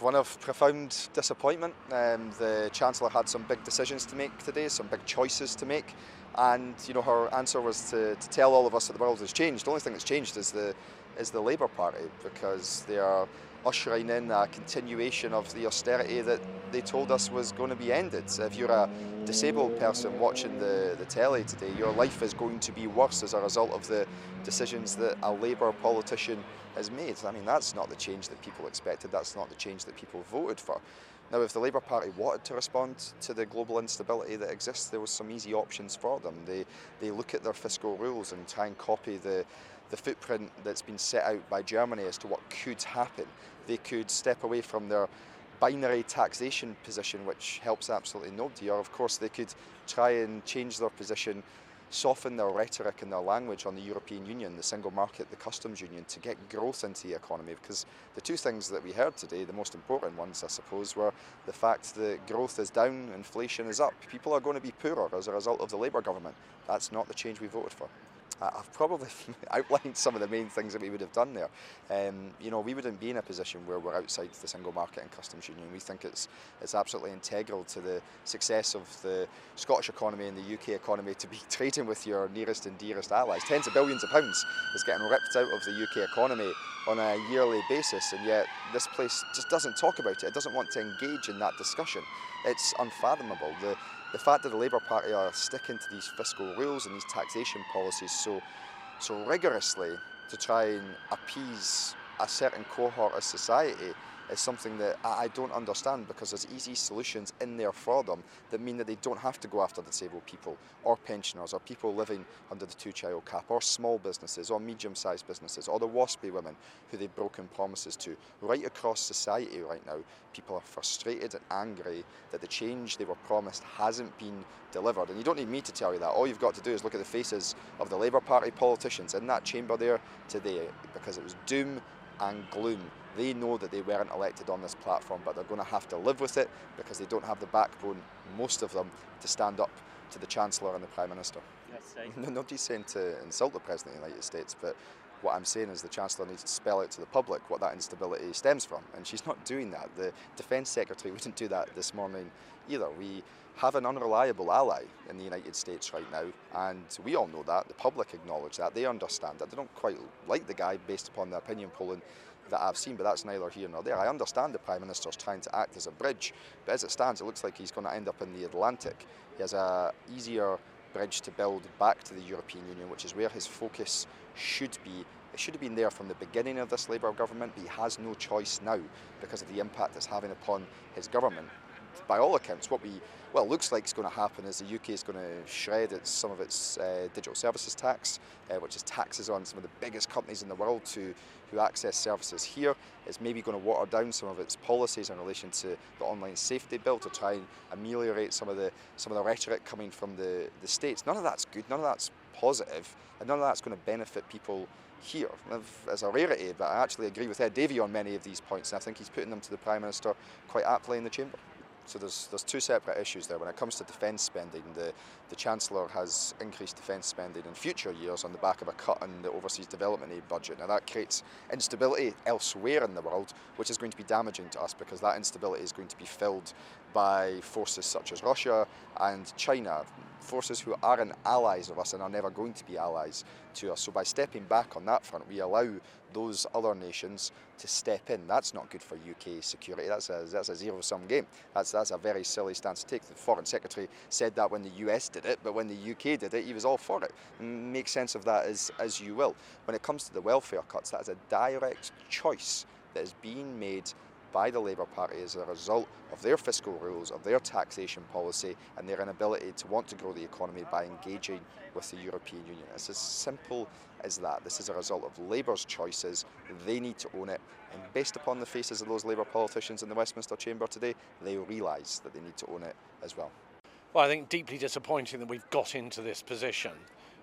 one of profound disappointment. The Chancellor had some big decisions to make today, some big choices to make, and her answer was to tell all of us that the world has changed. The only thing that's changed is the Labour Party, because they are ushering in a continuation of the austerity that they told us was going to be ended. If you're a disabled person watching the telly today, your life is going to be worse as a result of the decisions that a Labour politician has made. I mean, that's not the change that people expected, that's not the change that people voted for. Now, if the Labour Party wanted to respond to the global instability that exists, there was some easy options for them. They look at their fiscal rules and try and copy the footprint that's been set out by Germany as to what could happen. They could step away from their binary taxation position, which helps absolutely nobody, or of course they could try and change their position, soften their rhetoric and their language on the European Union, the single market, the customs union, to get growth into the economy. Because the two things that we heard today, the most important ones I suppose, were the fact that growth is down, inflation is up. People are going to be poorer as a result of the Labour government. That's not the change we voted for. I've probably outlined some of the main things that we would have done there. We wouldn't be in a position where we're outside the single market and customs union. We think it's absolutely integral to the success of the Scottish economy and the UK economy to be trading with your nearest and dearest allies. Tens of billions of pounds is getting ripped out of the UK economy on a yearly basis, and yet this place just doesn't talk about it. It doesn't want to engage in that discussion. It's unfathomable. The fact that the Labour Party are sticking to these fiscal rules and these taxation policies so rigorously to try and appease a certain cohort of society is something that I don't understand, because there's easy solutions in there for them that mean that they don't have to go after disabled people or pensioners or people living under the two-child cap or small businesses or medium-sized businesses or the WASPy women who they've broken promises to. Right across society right now, people are frustrated and angry that the change they were promised hasn't been delivered. And you don't need me to tell you that. All you've got to do is look at the faces of the Labour Party politicians in that chamber there today, because it was doom and gloom. They know that they weren't elected on this platform, but they're going to have to live with it because they don't have the backbone, most of them, to stand up to the Chancellor and the Prime Minister. Yes, Nobody's saying to insult the President of the United States, but what I'm saying is the Chancellor needs to spell out to the public what that instability stems from, and she's not doing that. The Defence Secretary wouldn't do that this morning either. We have an unreliable ally in the United States right now, and we all know that. The public acknowledge that. They understand that. They don't quite like the guy based upon the opinion polling that I've seen, but that's neither here nor there. I understand the Prime Minister's trying to act as a bridge, but as it stands, it looks like he's going to end up in the Atlantic. He has a easier bridge to build back to the European Union, which is where his focus should be. It should have been there from the beginning of this Labour government, but he has no choice now because of the impact it's having upon his government. By all accounts, what looks like is going to happen is the UK is going to shred some of its digital services tax, which is taxes on some of the biggest companies in the world who access services here. It's maybe going to water down some of its policies in relation to the online safety bill to try and ameliorate some of the rhetoric coming from the States. None of that's good, none of that's positive, and none of that's going to benefit people here. As a rarity, but I actually agree with Ed Davey on many of these points, and I think he's putting them to the Prime Minister quite aptly in the chamber. So there's two separate issues there. When it comes to defence spending, the Chancellor has increased defence spending in future years on the back of a cut in the overseas development aid budget. Now that creates instability elsewhere in the world, which is going to be damaging to us, because that instability is going to be filled by forces such as Russia and China, forces who aren't allies of us and are never going to be allies to us. So by stepping back on that front, we allow those other nations to step in. That's not good for UK security. That's a zero-sum game. That's a very silly stance to take. The Foreign Secretary said that when the US did it, but when the UK did it, he was all for it. Make sense of that as you will. When it comes to the welfare cuts, that is a direct choice that is being made by the Labour Party as a result of their fiscal rules, of their taxation policy, and their inability to want to grow the economy by engaging with the European Union. It's as simple as that. This is a result of Labour's choices. They need to own it, and based upon the faces of those Labour politicians in the Westminster Chamber today, they realise that they need to own it as well. Well, I think deeply disappointing that we've got into this position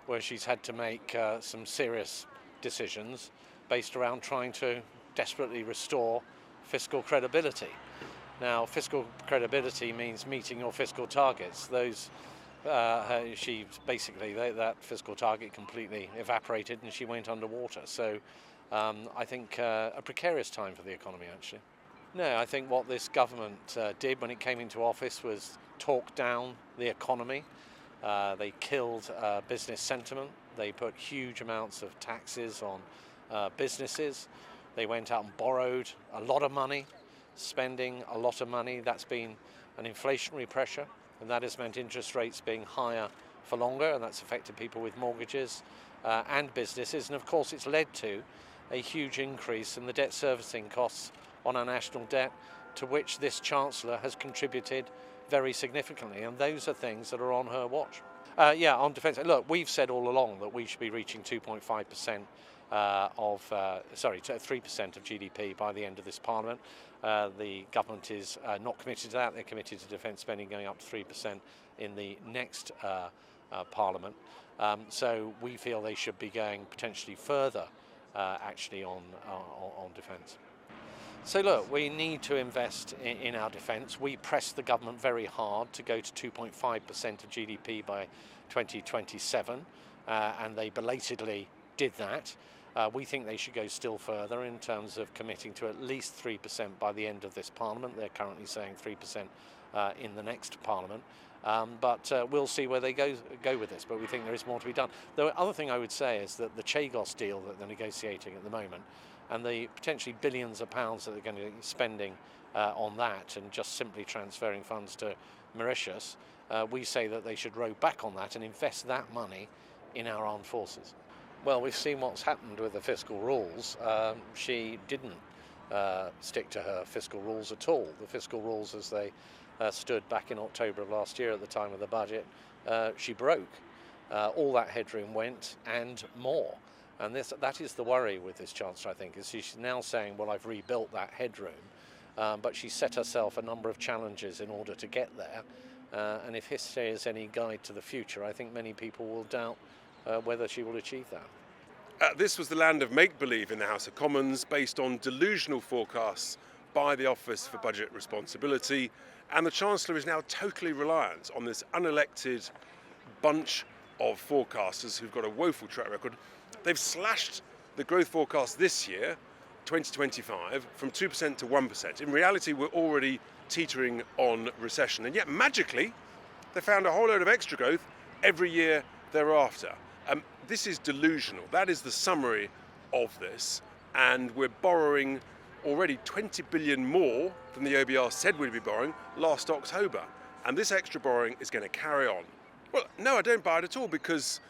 where she's had to make some serious decisions based around trying to desperately restore fiscal credibility. Now, fiscal credibility means meeting your fiscal targets. Those, she basically, that fiscal target completely evaporated and she went underwater. So I think a precarious time for the economy, actually. No, I think what this government did when it came into office was talk down the economy. They killed business sentiment. They put huge amounts of taxes on businesses. They went out and borrowed a lot of money, spending a lot of money. That's been an inflationary pressure, and that has meant interest rates being higher for longer, and that's affected people with mortgages and businesses. And of course, it's led to a huge increase in the debt servicing costs on our national debt, to which this Chancellor has contributed very significantly, and those are things that are on her watch. On defence, look, we've said all along that we should be reaching 2.5% 3% of GDP by the end of this Parliament. The government is not committed to that. They're committed to defence spending going up to 3% in the next Parliament. So we feel they should be going potentially further, actually, on defence. So look, we need to invest in our defence. We pressed the government very hard to go to 2.5% of GDP by 2027, and they belatedly did that. We think they should go still further in terms of committing to at least 3% by the end of this Parliament. They're currently saying 3% in the next Parliament. But we'll see where they go with this, but we think there is more to be done. The other thing I would say is that the Chagos deal that they're negotiating at the moment, and the potentially billions of pounds that they're going to be spending on that and just simply transferring funds to Mauritius, we say that they should row back on that and invest that money in our armed forces. Well, we've seen what's happened with the fiscal rules. She didn't stick to her fiscal rules at all. The fiscal rules as they stood back in October of last year at the time of the budget, she broke. All that headroom went and more. And that is the worry with this Chancellor, I think, is she's now saying, well, I've rebuilt that headroom, but she set herself a number of challenges in order to get there. And if history is any guide to the future, I think many people will doubt whether she will achieve that. This was the land of make-believe in the House of Commons, based on delusional forecasts by the Office for Budget Responsibility, and the Chancellor is now totally reliant on this unelected bunch of forecasters who've got a woeful track record. They've slashed the growth forecast this year, 2025, from 2% to 1%. In reality, we're already teetering on recession, and yet magically they found a whole load of extra growth every year thereafter. This is delusional. That is the summary of this, and we're borrowing already 20 billion more than the OBR said we'd be borrowing last October, and this extra borrowing is going to carry on. Well, no, I don't buy it at all, because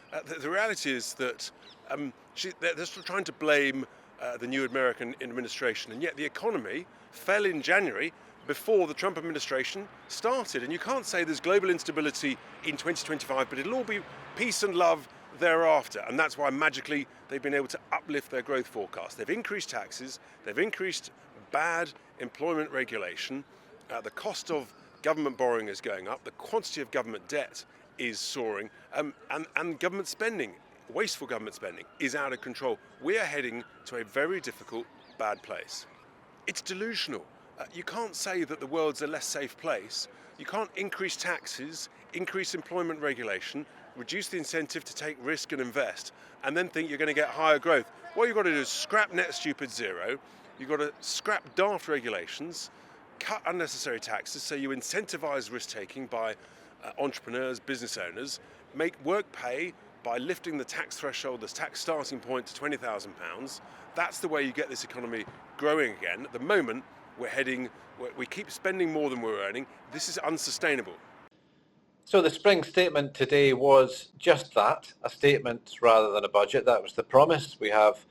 the reality is that they're still trying to blame the new American administration, and yet the economy fell in January before the Trump administration started. And you can't say there's global instability in 2025, but it'll all be peace and love thereafter. And that's why magically they've been able to uplift their growth forecast. They've increased taxes, they've increased bad employment regulation, the cost of government borrowing is going up, the quantity of government debt is soaring, and government spending, wasteful government spending, is out of control. We are heading to a very difficult, bad place. It's delusional. You can't say that the world's a less safe place. You can't increase taxes, increase employment regulation, reduce the incentive to take risk and invest, and then think you're going to get higher growth. What you've got to do is scrap net stupid zero. You've got to scrap daft regulations, cut unnecessary taxes so you incentivize risk-taking by entrepreneurs, business owners, make work pay by lifting the tax threshold, the tax starting point to £20,000. That's the way you get this economy growing again. At the moment, we keep spending more than we're earning. This is unsustainable. So the Spring Statement today was just that, a statement rather than a budget. That was the promise. We have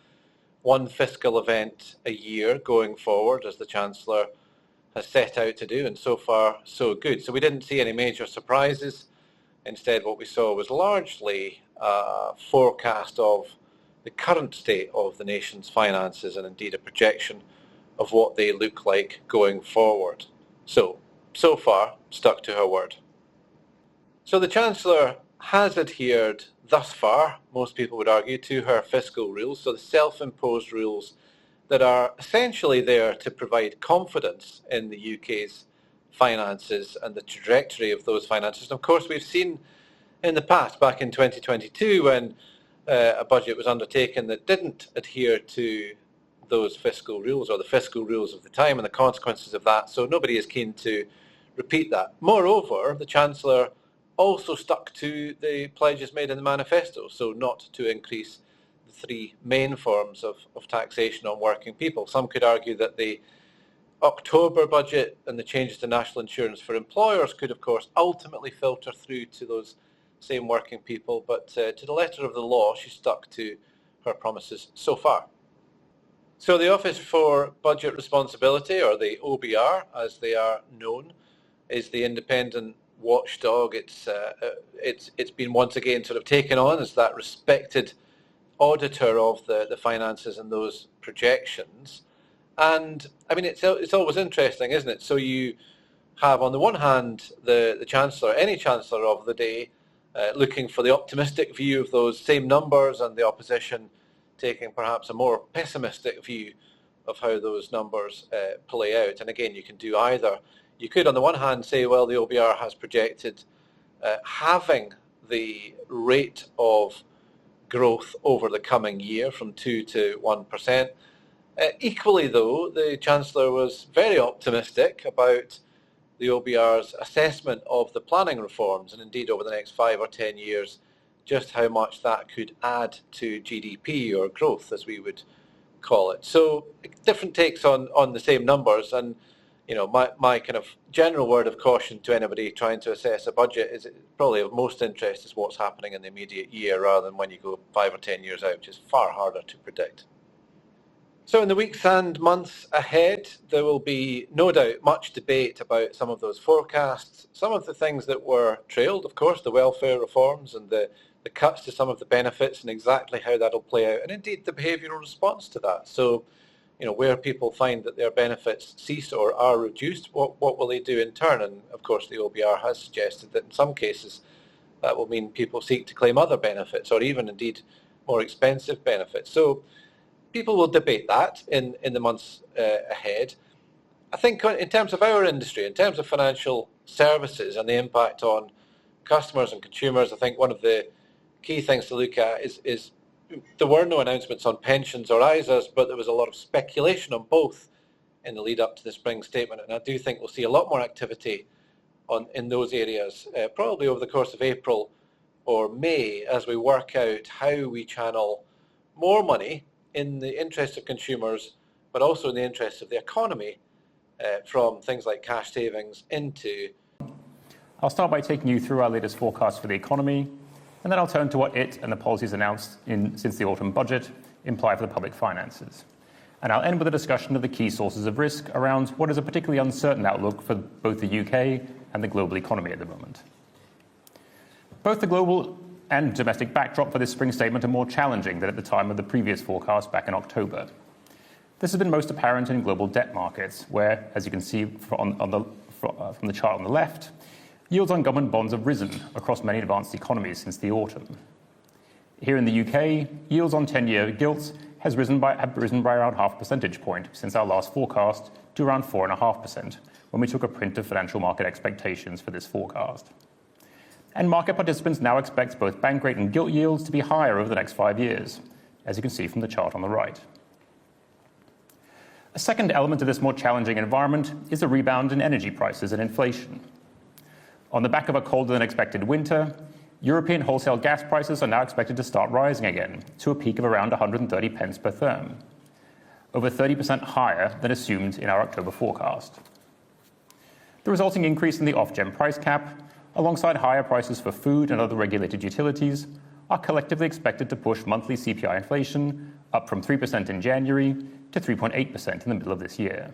one fiscal event a year going forward, as the Chancellor has set out to do, and so far so good. So we didn't see any major surprises. Instead, what we saw was largely a forecast of the current state of the nation's finances, and indeed a projection of what they look like going forward. So far, stuck to her word. So the Chancellor has adhered thus far, most people would argue, to her fiscal rules, so the self-imposed rules that are essentially there to provide confidence in the UK's finances and the trajectory of those finances. And of course, we've seen in the past, back in 2022, when a budget was undertaken that didn't adhere to those fiscal rules, or the fiscal rules of the time and the consequences of that, so nobody is keen to repeat that. Moreover, the Chancellor also stuck to the pledges made in the manifesto, so not to increase the three main forms of taxation on working people. Some could argue that the October budget and the changes to national insurance for employers could, of course, ultimately filter through to those same working people, but to the letter of the law, she stuck to her promises so far. So the Office for Budget Responsibility, or the OBR as they are known, is the independent watchdog. It's been once again sort of taken on as that respected auditor of the finances and those projections. And I mean, it's always interesting, isn't it? So you have on the one hand the Chancellor, any Chancellor of the day, looking for the optimistic view of those same numbers, and the opposition taking perhaps a more pessimistic view of how those numbers play out. And again, you can do either. You could, on the one hand, say, well, the OBR has projected halving the rate of growth over the coming year from 2 to 1%. Equally, though, the Chancellor was very optimistic about the OBR's assessment of the planning reforms, and indeed over the next 5 or 10 years, just how much that could add to GDP, or growth as we would call it. So different takes on the same numbers, and you know, my kind of general word of caution to anybody trying to assess a budget is probably of most interest is what's happening in the immediate year rather than when you go 5 or 10 years out, which is far harder to predict. So in the weeks and months ahead, there will be no doubt much debate about some of those forecasts, some of the things that were trailed, of course, the welfare reforms and the cuts to some of the benefits and exactly how that'll play out, and indeed the behavioural response to that. So, you know, where people find that their benefits cease or are reduced, what will they do in turn? And of course, the OBR has suggested that in some cases that will mean people seek to claim other benefits, or even indeed more expensive benefits. So people will debate that in the months ahead. I think in terms of our industry, in terms of financial services and the impact on customers and consumers, I think one of the key things to look at is there were no announcements on pensions or ISAs, but there was a lot of speculation on both in the lead up to the Spring Statement, and I do think we'll see a lot more activity in those areas, probably over the course of April or May, as we work out how we channel more money in the interest of consumers, but also in the interest of the economy, from things like cash savings into... I'll start by taking you through our latest forecast for the economy, and then I'll turn to what it and the policies announced since the autumn budget imply for the public finances. And I'll end with a discussion of the key sources of risk around what is a particularly uncertain outlook for both the UK and the global economy at the moment. Both the global and domestic backdrop for this Spring Statement are more challenging than at the time of the previous forecast back in October. This has been most apparent in global debt markets, where, as you can see from the chart on the left, yields on government bonds have risen across many advanced economies since the autumn. Here in the UK, yields on 10-year gilts have risen by around half a percentage point since our last forecast to around 4.5% when we took a print of financial market expectations for this forecast. And market participants now expect both bank rate and gilt yields to be higher over the next 5 years, as you can see from the chart on the right. A second element of this more challenging environment is a rebound in energy prices and inflation. On the back of a colder than expected winter, European wholesale gas prices are now expected to start rising again to a peak of around 130 pence per therm, over 30% higher than assumed in our October forecast. The resulting increase in the Ofgem price cap, alongside higher prices for food and other regulated utilities, are collectively expected to push monthly CPI inflation up from 3% in January to 3.8% in the middle of this year.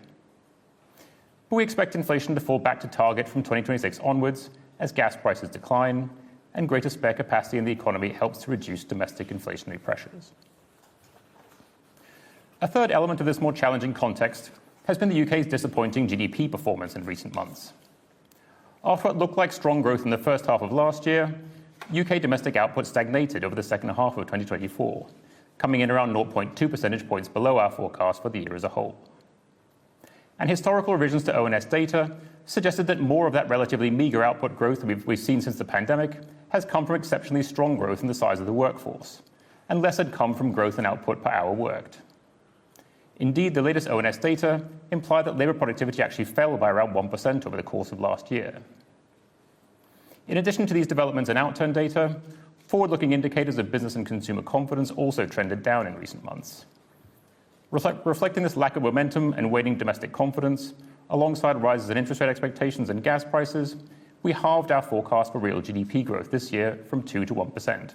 But we expect inflation to fall back to target from 2026 onwards as gas prices decline and greater spare capacity in the economy helps to reduce domestic inflationary pressures. A third element of this more challenging context has been the UK's disappointing GDP performance in recent months. After what looked like strong growth in the first half of last year, UK domestic output stagnated over the second half of 2024, coming in around 0.2 percentage points below our forecast for the year as a whole. And historical revisions to ONS data suggested that more of that relatively meagre output growth that we've seen since the pandemic has come from exceptionally strong growth in the size of the workforce, and less had come from growth in output per hour worked. Indeed, the latest ONS data imply that labour productivity actually fell by around 1% over the course of last year. In addition to these developments in outturn data, forward-looking indicators of business and consumer confidence also trended down in recent months. Reflecting this lack of momentum and waning domestic confidence, alongside rises in interest rate expectations and gas prices, we halved our forecast for real GDP growth this year from 2 to 1%.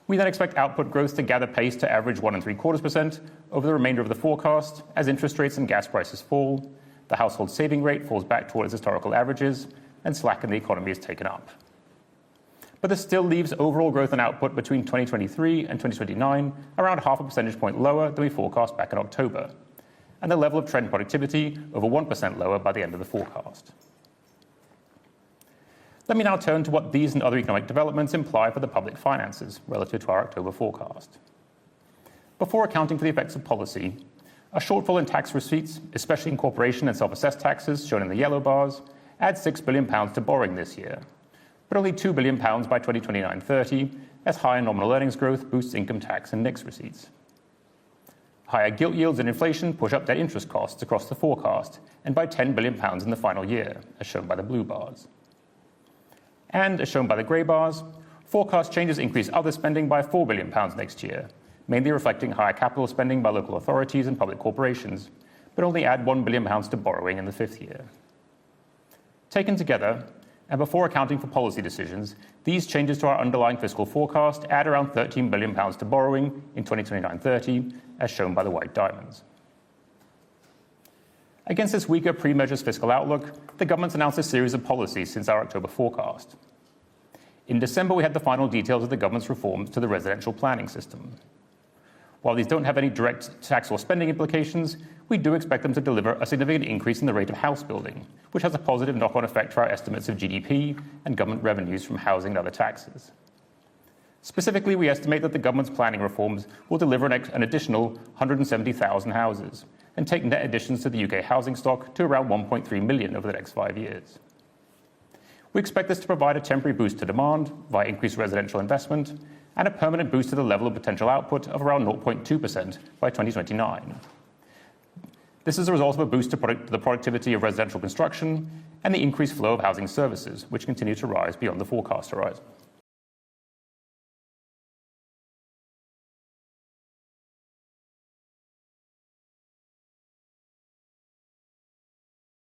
We then expect output growth to gather pace to average 1.75% over the remainder of the forecast as interest rates and gas prices fall, the household saving rate falls back towards historical averages, and slack in the economy is taken up. But this still leaves overall growth and output between 2023 and 2029 around half a percentage point lower than we forecast back in October, and the level of trend productivity over 1% lower by the end of the forecast. Let me now turn to what these and other economic developments imply for the public finances relative to our October forecast. Before accounting for the effects of policy, a shortfall in tax receipts, especially in corporation and self-assessed taxes shown in the yellow bars, adds £6 billion to borrowing this year, but only £2 billion by 2029-30 as higher nominal earnings growth boosts income tax and NICS receipts. Higher gilt yields and inflation push up debt interest costs across the forecast and by £10 billion in the final year, as shown by the blue bars. And, as shown by the grey bars, forecast changes increase other spending by £4 billion next year, mainly reflecting higher capital spending by local authorities and public corporations, but only add £1 billion to borrowing in the fifth year. Taken together, and before accounting for policy decisions, these changes to our underlying fiscal forecast add around £13 billion to borrowing in 2029-30, as shown by the white diamonds. Against this weaker pre-measures fiscal outlook, the government's announced a series of policies since our October forecast. In December, we had the final details of the government's reforms to the residential planning system. While these don't have any direct tax or spending implications, we do expect them to deliver a significant increase in the rate of house building, which has a positive knock-on effect for our estimates of GDP and government revenues from housing and other taxes. Specifically, we estimate that the government's planning reforms will deliver an additional 170,000 houses and take net additions to the UK housing stock to around 1.3 million over the next 5 years. We expect this to provide a temporary boost to demand via increased residential investment and a permanent boost to the level of potential output of around 0.2% by 2029. This is a result of a boost to the productivity of residential construction and the increased flow of housing services, which continue to rise beyond the forecast horizon.